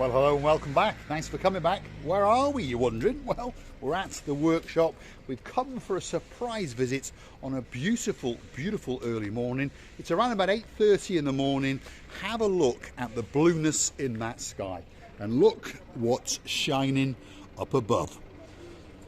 Well, hello and welcome back. Thanks for coming back. Where are we, you're wondering? Well, we're at the workshop. We've come for a surprise visit on a beautiful, beautiful early morning. It's around about 8:30 in the morning. Have a look at the blueness in that sky and look what's shining up above.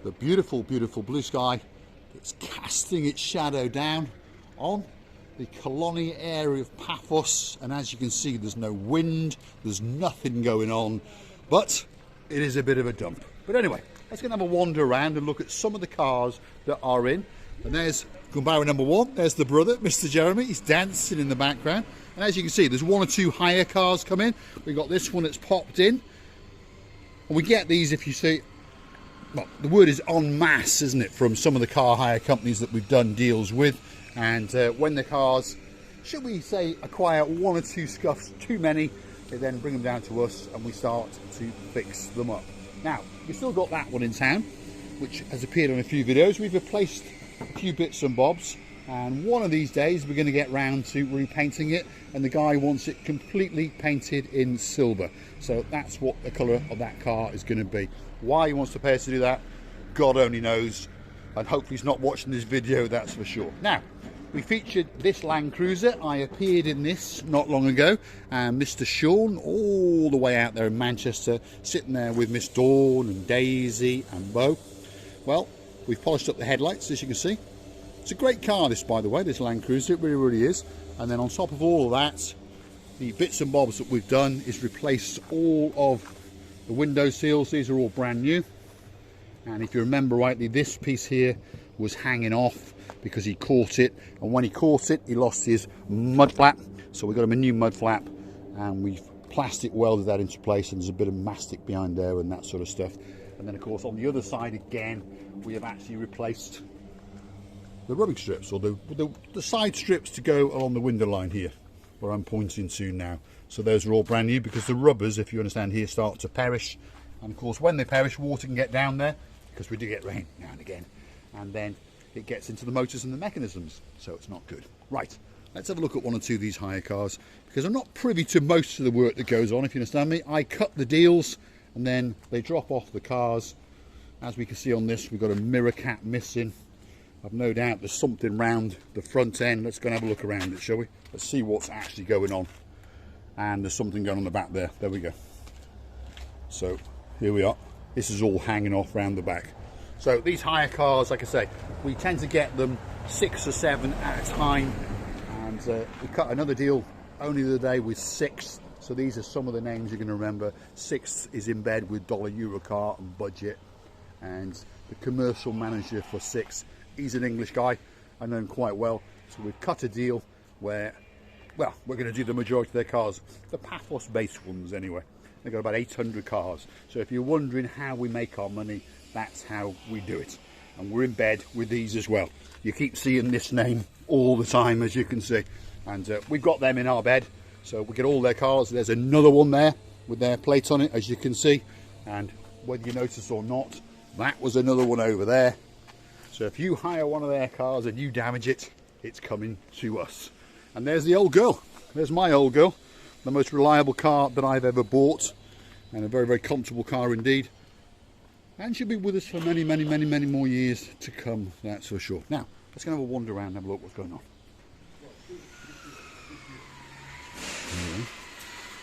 The beautiful, beautiful blue sky that's casting its shadow down on the colony area of Paphos, and as you can see, there's no wind, there's nothing going on, but it is a bit of a dump. But anyway, let's go and have a wander around and look at some of the cars that are in. And there's Gumbaro number one, there's the brother, Mr. Jeremy, he's dancing in the background. And as you can see, there's one or two hire cars come in. We've got this one that's popped in. And we get these, if you see, well, the word is en masse, isn't it, from some of the car hire companies that we've done deals with. And when the cars, should we say, acquire one or two scuffs too many, they then bring them down to us and we start to fix them up. Now, we've still got that one in town, which has appeared on a few videos. We've replaced a few bits and bobs, and one of these days we're going to get round to repainting it, and the guy wants it completely painted in silver. So that's what the colour of that car is going to be. Why he wants to pay us to do that, God only knows. And hopefully he's not watching this video, that's for sure. Now, we featured this Land Cruiser. I appeared in this not long ago, and Mr. Sean, all the way out there in Manchester, sitting there with Miss Dawn and Daisy and Bo. Well, we've polished up the headlights, as you can see. It's a great car, this, by the way, this Land Cruiser, it really, really is. And then on top of all of that, the bits and bobs that we've done is replace all of the window seals. These are all brand new. And if you remember rightly, this piece here was hanging off because he caught it, and when he caught it he lost his mud flap, so we got him a new mud flap and we've plastic welded that into place, and there's a bit of mastic behind there and that sort of stuff. And then of course on the other side again we have actually replaced the rubbing strips, or the side strips to go along the window line here where I'm pointing to now. So those are all brand new because the rubbers, if you understand here, start to perish, and of course when they perish water can get down there because we do get rain now and again, and then it gets into the motors and the mechanisms, so it's not good. Right, let's have a look at one or two of these hire cars, because I'm not privy to most of the work that goes on, if you understand me. I cut the deals and then they drop off the cars. As we can see on this, we've got a mirror cap missing. I've no doubt there's something round the front end. Let's go and have a look around it, shall we? Let's see what's actually going on. And there's something going on the back there. There we go. So here we are. This is all hanging off round the back. So these hire cars, like I say, we tend to get them 6 or 7 at a time, and we cut another deal only the other day with 6. So these are some of the names you're going to remember. 6 is in bed with Dollar Eurocar and Budget, and the commercial manager for 6, he's an English guy, I know him quite well. So we've cut a deal where, well, we're going to do the majority of their cars, the Paphos based ones anyway. They've got about 800 cars. So if you're wondering how we make our money, that's how we do it. And we're in bed with these as well. You keep seeing this name all the time, as you can see. And we've got them in our bed. So we get all their cars. There's another one there with their plate on it, as you can see. And whether you notice or not, that was another one over there. So if you hire one of their cars and you damage it, it's coming to us. And there's the old girl. There's my old girl. The most reliable car that I've ever bought, and a very, very comfortable car indeed, and she'll be with us for many, many, many, many more years to come, that's for sure. Now, let's go and have a wander around and have a look what's going on.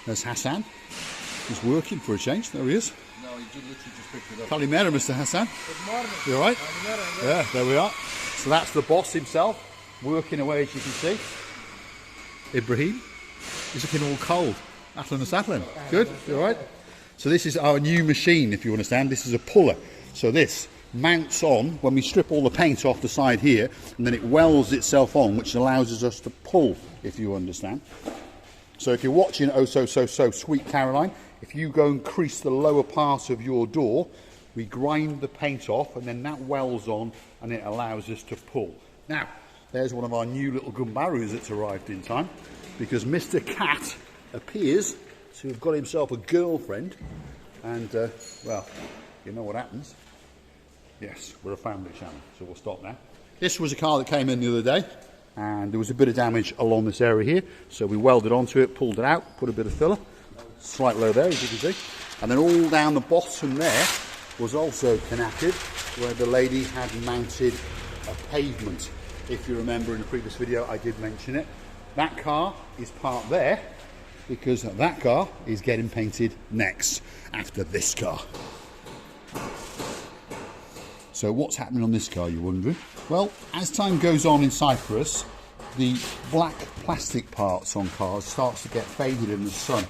There's Hassan. He's working for a change. There he is. No, he literally just picked it up. Kalimera, Mr. Hassan. Good morning. You all right? Kalimera, Yeah, there we are. So that's the boss himself, working away, as you can see. Ibrahim. He's looking all cold. Atlan and Satlin. Good? You all right? So this is our new machine, if you understand. This is a puller. So this mounts on when we strip all the paint off the side here, and then it welds itself on, which allows us to pull, if you understand. So if you're watching Oh So So So Sweet Caroline, if you go and crease the lower part of your door, we grind the paint off, and then that welds on, and it allows us to pull. Now, there's one of our new little Gumbarus that's arrived in time, because Mr. Cat appears to have got himself a girlfriend, and well, you know what happens. Yes, we're a family channel, so we'll stop now. This was a car that came in the other day, and there was a bit of damage along this area here, so we welded onto it, pulled it out, put a bit of filler, slight low there, as you can see. And then all down the bottom there was also connected, where the lady had mounted a pavement. If you remember in the previous video, I did mention it. That car is parked there because that car is getting painted next after this car. So what's happening on this car, you're wondering? Well, as time goes on in Cyprus, the black plastic parts on cars starts to get faded in the sun.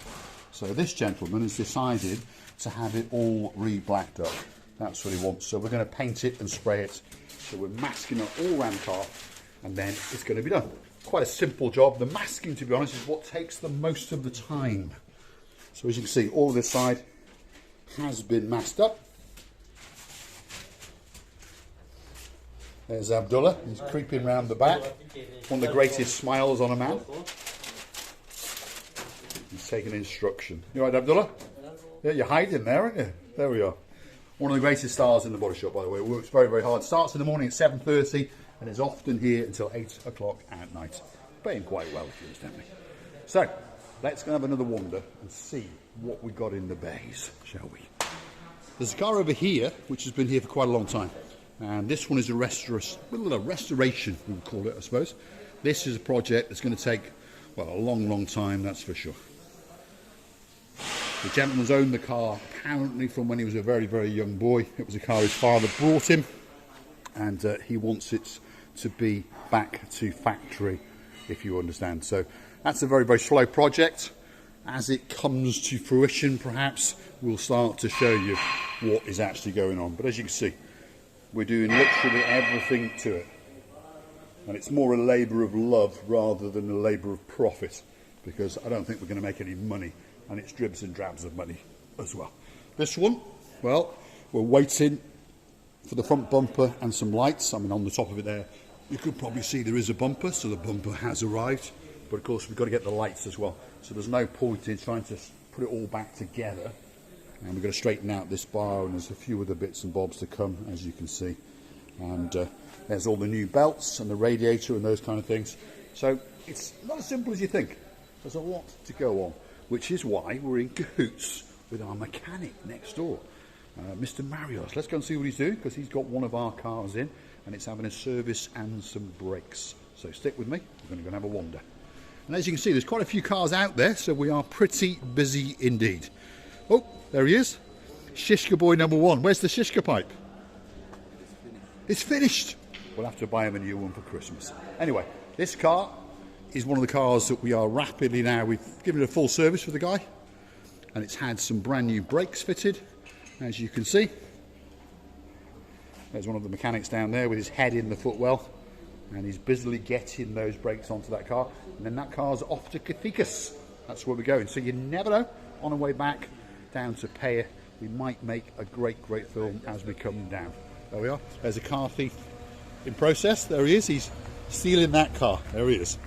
So this gentleman has decided to have it all re-blacked up. That's what he wants. So we're going to paint it and spray it. So we're masking it all around the car, and then it's going to be done. Quite a simple job. The masking, to be honest, is what takes the most of the time. So as you can see, all of this side has been masked up. There's Abdullah. He's creeping round the back. One of the greatest smiles on a man. He's taking instruction. You all right, Abdullah? Yeah, you're hiding there, aren't you? There we are. One of the greatest stars in the body shop, by the way. It works very, very hard. Starts in the morning at 7:30 and is often here until 8 o'clock at night. Paying quite well, if you understand me. So, let's go have another wander and see what we got in the bays, shall we? There's a car over here, which has been here for quite a long time. And this one is a restoration, we would call it, I suppose. This is a project that's going to take, well, a long, long time, that's for sure. The gentleman's owned the car apparently from when he was a very, very young boy. It was a car his father brought him, and he wants it to be back to factory, if you understand. So that's a very, very slow project. As it comes to fruition, perhaps, we'll start to show you what is actually going on. But as you can see, we're doing literally everything to it. And it's more a labour of love rather than a labour of profit, because I don't think we're going to make any money. And it's dribs and drabs of money as well. This one, well, we're waiting for the front bumper and some lights. I mean, on the top of it there, you could probably see there is a bumper, so the bumper has arrived. But of course, we've got to get the lights as well. So there's no point in trying to put it all back together. And we've got to straighten out this bar, and there's a few other bits and bobs to come, as you can see. And there's all the new belts and the radiator and those kind of things. So it's not as simple as you think. There's a lot to go on, which is why we're in cahoots with our mechanic next door, Mr. Marios. Let's go and see what he's doing, because he's got one of our cars in, and it's having a service and some brakes. So stick with me, we're going to go and have a wander. And as you can see, there's quite a few cars out there, so we are pretty busy indeed. Oh, there he is. Shishka boy number one. Where's the Shishka pipe? It's finished. We'll have to buy him a new one for Christmas. Anyway, this car is one of the cars that we are rapidly now, we've given it a full service for the guy, and it's had some brand new brakes fitted, as you can see. There's one of the mechanics down there with his head in the footwell, and he's busily getting those brakes onto that car, and then that car's off to Kathikos. That's where we're going. So you never know, on our way back down to Paya, we might make a great, great film as we come down. There we are. There's a car thief in process. There he is. He's stealing that car. There he is.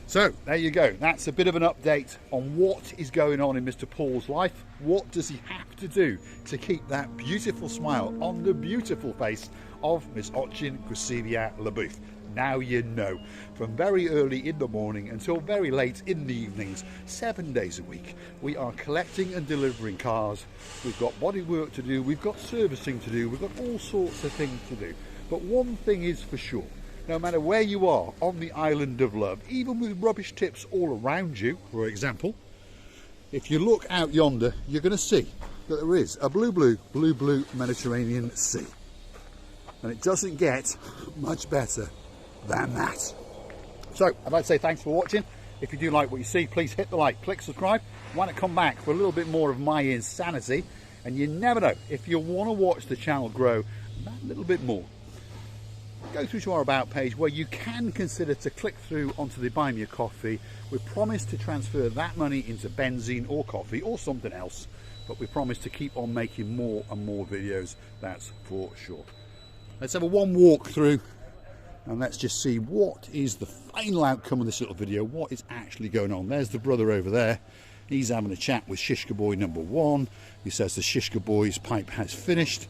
So there you go. That's a bit of an update on what is going on in Mr. Paul's life. What does he have to do to keep that beautiful smile on the beautiful face of Miss Ochin Krasivia Labooth? Now you know. From very early in the morning until very late in the evenings, 7 days a week, we are collecting and delivering cars. We've got body work to do, we've got servicing to do, we've got all sorts of things to do. But one thing is for sure, no matter where you are on the island of love, even with rubbish tips all around you, for example, if you look out yonder, you're going to see that there is a blue, blue, blue, blue Mediterranean Sea. And it doesn't get much better than that. So I'd like to say thanks for watching. If you do like what you see, please hit the like, click subscribe. Why not come back for a little bit more of my insanity? And you never know, if you want to watch the channel grow that little bit more, go through to our About page, where you can consider to click through onto the Buy Me a Coffee. We promise to transfer that money into benzene or coffee or something else, but we promise to keep on making more and more videos, that's for sure. Let's have a one walk through, and let's just see what is the final outcome of this little video, what is actually going on. There's the brother over there. He's having a chat with Shishka boy number one. He says the Shishka boy's pipe has finished.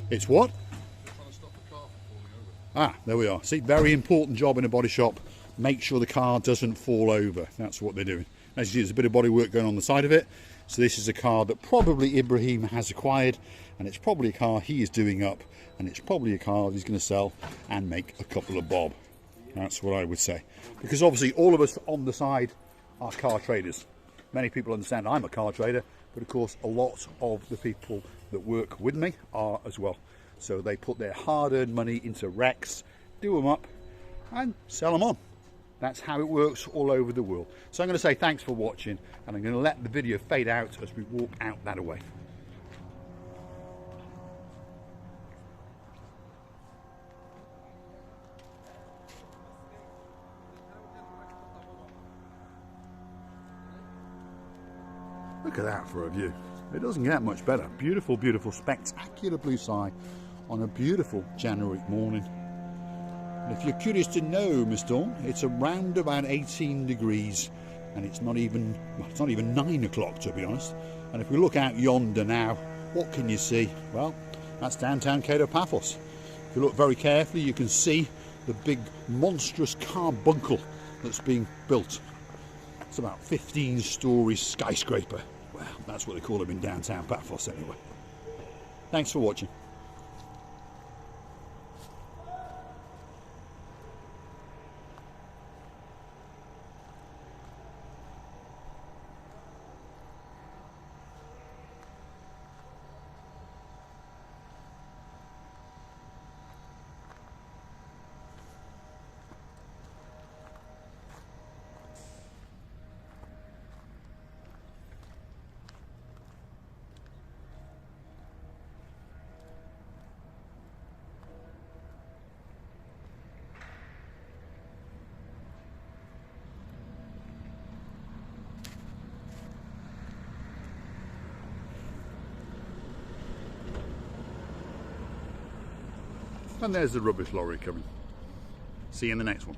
It's what? Ah, there we are. See, very important job in a body shop. make sure the car doesn't fall over. That's what they're doing. As you see, there's a bit of bodywork going on the side of it. So this is a car that probably Ibrahim has acquired, and it's probably a car he is doing up, and it's probably a car he's going to sell and make a couple of bob. That's what I would say. Because obviously all of us on the side are car traders. Many people understand I'm a car trader, but of course a lot of the people that work with me are as well. So they put their hard-earned money into wrecks, do them up and sell them on. That's how it works all over the world. So I'm going to say thanks for watching, and I'm going to let the video fade out as we walk out that way. Look at that for a view. It doesn't get much better. Beautiful, beautiful, spectacular blue sky on a beautiful January morning. And if you're curious to know, Miss Dawn, it's around about 18 degrees, and it's not even 9 o'clock, to be honest. And if we look out yonder now, what can you see? Well, that's downtown Paphos. If you look very carefully, you can see the big monstrous carbuncle that's being built. It's about 15-story skyscraper. Well, that's what they call them in downtown Paphos anyway. Thanks for watching. And there's the rubbish lorry coming. See you in the next one.